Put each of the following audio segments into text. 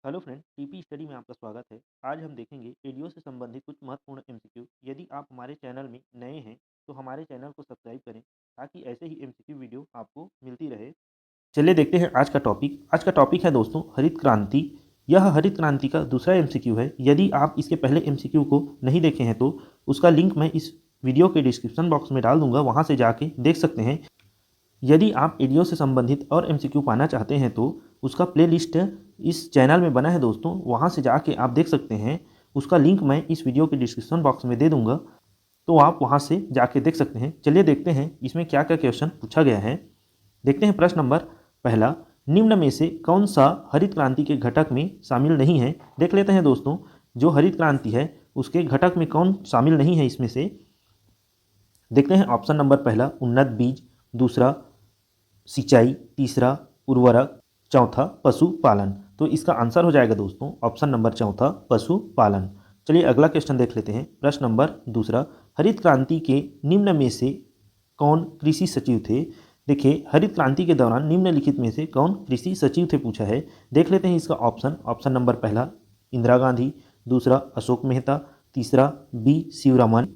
Hello friend, TP study में आपका स्वागत है। आज हम देखेंगे एडीओ से संबंधित कुछ महत्वपूर्ण एमसीक्यू। यदि आप हमारे चैनल में नए हैं तो हमारे चैनल को सब्सक्राइब करें ताकि ऐसे ही एमसीक्यू वीडियो आपको मिलती रहे। चलिए देखते हैं आज का टॉपिक। आज का टॉपिक है दोस्तों हरित क्रांति। यह हरित क्रांति का दूसरा एमसीक्यू है। यदि आप इसके पहले एमसीक्यू को नहीं देखे हैं तो उसका लिंक मैं इस वीडियो के डिस्क्रिप्शन बॉक्स में डाल दूंगा, वहाँ से जाके देख सकते हैं। यदि आप एडीओ से संबंधित और एमसीक्यू पाना चाहते हैं तो उसका प्लेलिस्ट इस चैनल में बना है दोस्तों, वहाँ से जाके आप देख सकते हैं। उसका लिंक मैं इस वीडियो के डिस्क्रिप्शन बॉक्स में दे दूंगा, तो आप वहाँ से जाके देख सकते हैं। चलिए देखते हैं इसमें क्या क्या क्वेश्चन पूछा गया है। देखते हैं प्रश्न नंबर पहला, निम्न में से कौन सा हरित क्रांति के घटक में शामिल नहीं है। देख लेते हैं दोस्तों, जो हरित क्रांति है उसके घटक में कौन शामिल नहीं है इसमें से। देखते हैं ऑप्शन नंबर पहला उन्नत बीज, दूसरा सिंचाई, तीसरा उर्वरक, चौथा पशुपालन। तो इसका आंसर हो जाएगा दोस्तों ऑप्शन नंबर चौथा पशुपालन। चलिए अगला क्वेश्चन देख लेते हैं। प्रश्न नंबर दूसरा, हरित क्रांति के निम्न में से कौन कृषि सचिव थे। देखिए हरित क्रांति के दौरान निम्नलिखित में से कौन कृषि सचिव थे पूछा है। देख लेते हैं इसका ऑप्शन। ऑप्शन नंबर पहला इंदिरा गांधी, दूसरा अशोक मेहता, तीसरा बी शिवरमन,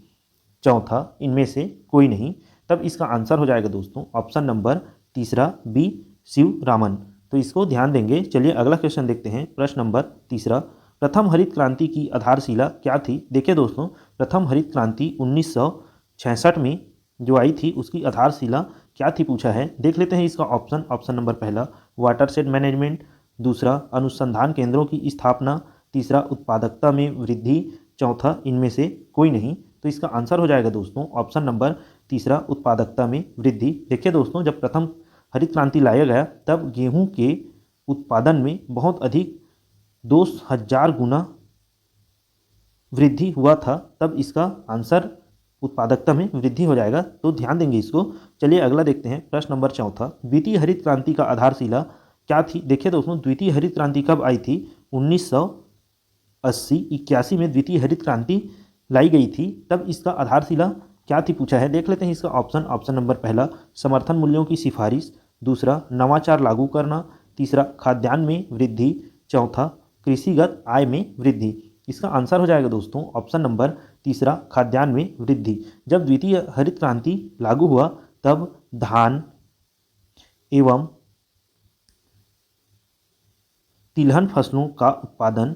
चौथा इनमें से कोई नहीं। तब इसका आंसर हो जाएगा दोस्तों ऑप्शन नंबर तीसरा बी शिवरामन। तो इसको ध्यान देंगे। चलिए अगला क्वेश्चन देखते हैं। प्रश्न नंबर तीसरा, प्रथम हरित क्रांति की आधारशिला क्या थी। देखिए दोस्तों, प्रथम हरित क्रांति 1966 में जो आई थी उसकी आधारशिला क्या थी पूछा है। देख लेते हैं इसका ऑप्शन। ऑप्शन नंबर पहला वाटरशेड मैनेजमेंट, दूसरा अनुसंधान केंद्रों की स्थापना, तीसरा उत्पादकता में वृद्धि, चौथा इनमें से कोई नहीं। तो इसका आंसर हो जाएगा दोस्तों ऑप्शन नंबर तीसरा उत्पादकता में वृद्धि। देखिए दोस्तों, जब प्रथम हरित क्रांति लाया गया तब गेहूं के उत्पादन में बहुत अधिक 2000 गुना वृद्धि हुआ था। तब इसका आंसर उत्पादकता में वृद्धि हो जाएगा, तो ध्यान देंगे इसको। चलिए अगला देखते हैं। प्रश्न नंबर चौथा, द्वितीय हरित क्रांति का आधारशिला क्या थी। देखिए दोस्तों, द्वितीय हरित क्रांति कब आई थी। 1980-81 में द्वितीय हरित क्रांति लाई गई थी। तब इसका आधारशिला क्या थी पूछा है। देख लेते हैं इसका ऑप्शन। ऑप्शन नंबर पहला समर्थन मूल्यों की सिफारिश, दूसरा नवाचार लागू करना, तीसरा खाद्यान्न में वृद्धि, चौथा कृषिगत आय में वृद्धि। इसका आंसर हो जाएगा दोस्तों ऑप्शन नंबर तीसरा खाद्यान्न में वृद्धि। जब द्वितीय हरित क्रांति लागू हुआ तब धान एवं तिलहन फसलों का उत्पादन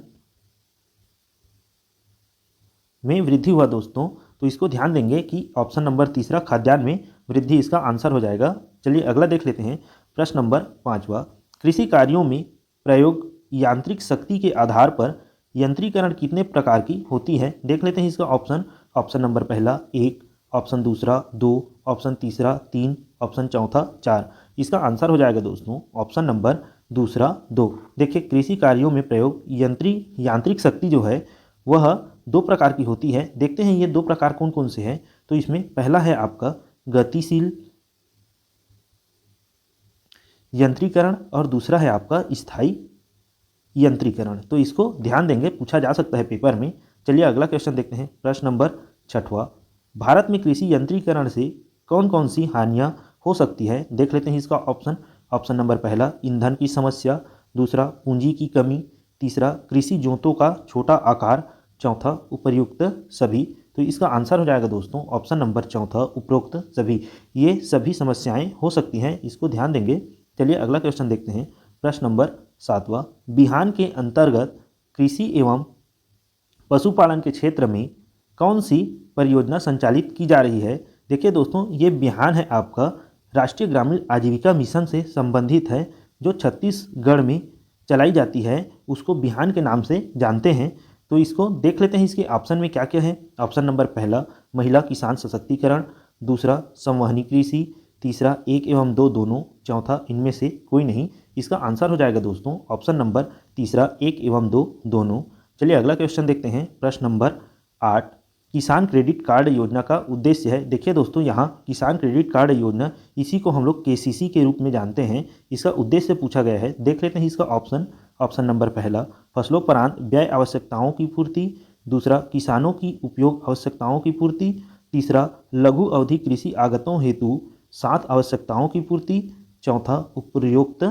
में वृद्धि हुआ दोस्तों। तो इसको ध्यान देंगे कि ऑप्शन नंबर तीसरा खाद्यान्न में वृद्धि इसका आंसर हो जाएगा। चलिए अगला देख लेते हैं। प्रश्न नंबर पाँचवा, कृषि कार्यों में प्रयोग यांत्रिक शक्ति के आधार पर यंत्रीकरण कितने प्रकार की होती है। देख लेते हैं इसका ऑप्शन। ऑप्शन नंबर पहला एक, ऑप्शन दूसरा दो, ऑप्शन तीसरा तीन, ऑप्शन चौथा चार। इसका आंसर हो जाएगा दोस्तों ऑप्शन नंबर दूसरा दो। देखिए कृषि कार्यों में प्रयोग यांत्रिक शक्ति जो है वह दो प्रकार की होती है। देखते हैं ये दो प्रकार कौन कौन से हैं। तो इसमें पहला है आपका गतिशील यंत्रीकरण और दूसरा है आपका स्थायी यंत्रीकरण। तो इसको ध्यान देंगे, पूछा जा सकता है पेपर में। चलिए अगला क्वेश्चन देखते हैं। प्रश्न नंबर छठवां, भारत में कृषि यंत्रीकरण से कौन कौन सी हानियां हो सकती है। देख लेते हैं इसका ऑप्शन। ऑप्शन नंबर पहला ईंधन की समस्या, दूसरा पूंजी की कमी, तीसरा कृषि जोतों का छोटा आकार, चौथा उपयुक्त सभी। तो इसका आंसर हो जाएगा दोस्तों ऑप्शन नंबर चौथा उपरोक्त सभी। ये सभी समस्याएं हो सकती हैं, इसको ध्यान देंगे। चलिए अगला क्वेश्चन देखते हैं। प्रश्न नंबर सातवां, बिहान के अंतर्गत कृषि एवं पशुपालन के क्षेत्र में कौन सी परियोजना संचालित की जा रही है। देखिए दोस्तों, ये बिहान है आपका राष्ट्रीय ग्रामीण आजीविका मिशन से संबंधित है, जो छत्तीसगढ़ में चलाई जाती है। उसको बिहान के नाम से जानते हैं। तो इसको देख लेते हैं इसके ऑप्शन में क्या क्या है। ऑप्शन नंबर पहला महिला किसान सशक्तिकरण, दूसरा संवहनी कृषि, तीसरा एक एवं दो दोनों, चौथा इनमें से कोई नहीं। इसका आंसर हो जाएगा दोस्तों ऑप्शन नंबर तीसरा एक एवं दो दोनों। चलिए अगला क्वेश्चन देखते हैं। प्रश्न नंबर 8, किसान क्रेडिट कार्ड योजना का उद्देश्य है। देखिए दोस्तों, यहाँ किसान क्रेडिट कार्ड योजना, इसी को हम लोग केसीसी के रूप में जानते हैं। इसका उद्देश्य पूछा गया है। देख लेते हैं इसका ऑप्शन। ऑप्शन नंबर पहला फसलोपरांत व्यय आवश्यकताओं की पूर्ति, दूसरा किसानों की उपयोग आवश्यकताओं की पूर्ति, तीसरा लघु अवधि कृषि आगतों हेतु 7 आवश्यकताओं की पूर्ति, चौथा उपयुक्त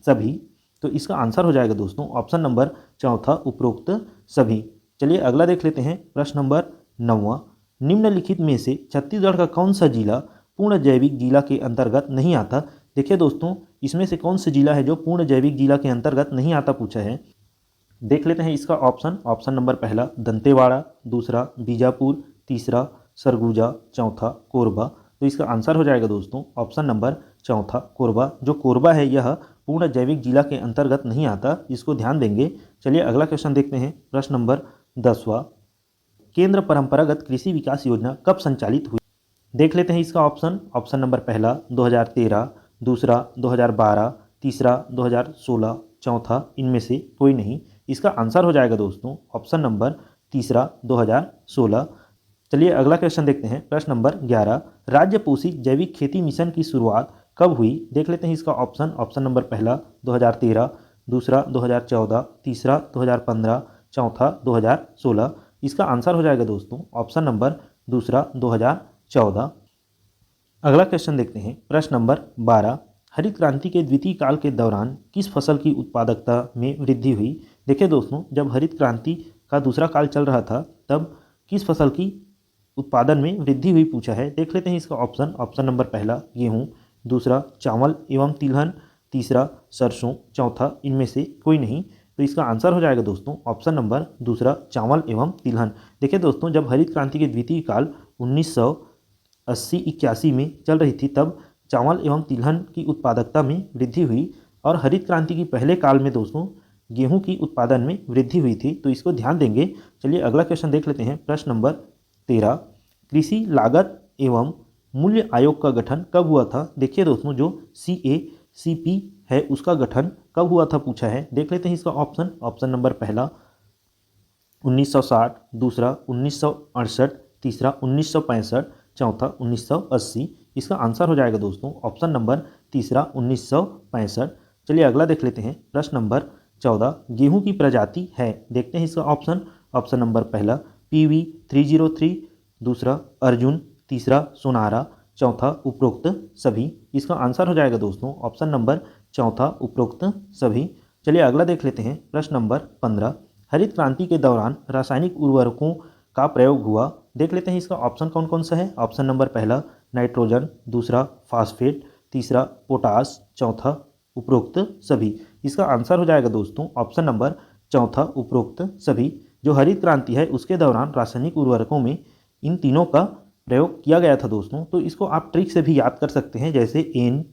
सभी। तो इसका आंसर हो जाएगा दोस्तों ऑप्शन नंबर चौथा उपरोक्त सभी। चलिए अगला देख लेते हैं प्रश्न नंबर 9वां। निम्नलिखित में से छत्तीसगढ़ का कौन सा जिला पूर्ण जैविक जिला के अंतर्गत नहीं आता। देखिए दोस्तों, इसमें से कौन सा जिला है जो पूर्ण जैविक जिला के अंतर्गत नहीं आता पूछा है। देख लेते हैं इसका ऑप्शन। ऑप्शन नंबर पहला दंतेवाड़ा, दूसरा बीजापुर, तीसरा सरगुजा, चौथा कोरबा। तो इसका आंसर हो जाएगा दोस्तों ऑप्शन नंबर चौथा कोरबा। जो कोरबा है यह पूर्ण जैविक जिला के अंतर्गत नहीं आता, इसको ध्यान देंगे। चलिए अगला क्वेश्चन देखते हैं प्रश्न नंबर 10वां। केंद्र परंपरागत कृषि विकास योजना कब संचालित हुई। देख लेते हैं इसका ऑप्शन। ऑप्शन नंबर पहला 2013, दूसरा 2012, तीसरा 2016, चौथा इनमें से कोई नहीं। इसका आंसर हो जाएगा दोस्तों ऑप्शन नंबर तीसरा 2016। चलिए अगला क्वेश्चन देखते हैं प्रश्न नंबर 11। राज्य पोषित जैविक खेती मिशन की शुरुआत कब हुई। देख लेते हैं इसका ऑप्शन। ऑप्शन नंबर पहला 2013, दूसरा 2014, तीसरा 2015, चौथा 2016। इसका आंसर हो जाएगा दोस्तों ऑप्शन नंबर दूसरा 2014। अगला क्वेश्चन देखते हैं प्रश्न नंबर 12। हरित क्रांति के द्वितीय काल के दौरान किस फसल की उत्पादकता में वृद्धि हुई। देखिए दोस्तों, जब हरित क्रांति का दूसरा काल चल रहा था तब किस फसल की उत्पादन में वृद्धि हुई पूछा है। देख लेते हैं इसका ऑप्शन। ऑप्शन नंबर पहला गेहूँ, दूसरा चावल एवं तिलहन, तीसरा सरसों, चौथा इनमें से कोई नहीं। तो इसका आंसर हो जाएगा दोस्तों ऑप्शन नंबर दूसरा चावल एवं तिलहन। देखिए दोस्तों, जब हरित क्रांति के द्वितीय काल 1980-81 में चल रही थी तब चावल एवं तिलहन की उत्पादकता में वृद्धि हुई और हरित क्रांति की पहले काल में दोस्तों गेहूं की उत्पादन में वृद्धि हुई थी, तो इसको ध्यान देंगे। चलिए अगला क्वेश्चन देख लेते हैं प्रश्न नंबर 13। कृषि लागत एवं मूल्य आयोग का गठन कब हुआ था। देखिए दोस्तों, जो CACP है उसका गठन कब हुआ था पूछा है। देख लेते हैं इसका ऑप्शन। ऑप्शन नंबर पहला 1960, दूसरा 1968, तीसरा 1965, चौथा 1980। इसका आंसर हो जाएगा दोस्तों ऑप्शन नंबर तीसरा 1965। चलिए अगला देख लेते हैं प्रश्न नंबर 14। गेहूं की प्रजाति है। देखते हैं इसका ऑप्शन। ऑप्शन नंबर पहला PV 303, दूसरा अर्जुन, तीसरा सोनारा, चौथा उपरोक्त सभी। इसका आंसर हो जाएगा दोस्तों ऑप्शन नंबर चौथा उपरोक्त सभी। चलिए अगला देख लेते हैं प्रश्न नंबर 15। हरित क्रांति के दौरान रासायनिक उर्वरकों का प्रयोग हुआ। देख लेते हैं इसका ऑप्शन कौन कौन सा है। ऑप्शन नंबर पहला नाइट्रोजन, दूसरा फास्फेट, तीसरा पोटास, चौथा उपरोक्त सभी। इसका आंसर हो जाएगा दोस्तों ऑप्शन नंबर चौथा उपरोक्त सभी। जो हरित क्रांति है उसके दौरान रासायनिक उर्वरकों में इन तीनों का प्रयोग किया गया था दोस्तों। तो इसको आप ट्रिक से भी याद कर सकते हैं, जैसे NPK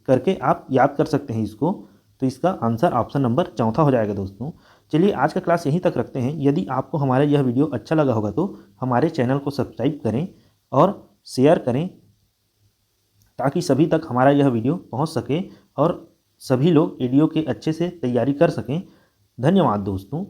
करके आप याद कर सकते हैं इसको। तो इसका आंसर ऑप्शन नंबर चौथा हो जाएगा दोस्तों। चलिए आज का क्लास यहीं तक रखते हैं। यदि आपको हमारा यह वीडियो अच्छा लगा होगा तो हमारे चैनल को सब्सक्राइब करें और शेयर करें ताकि सभी तक हमारा यह वीडियो पहुंच सके और सभी लोग वीडियो के अच्छे से तैयारी कर सकें। धन्यवाद दोस्तों।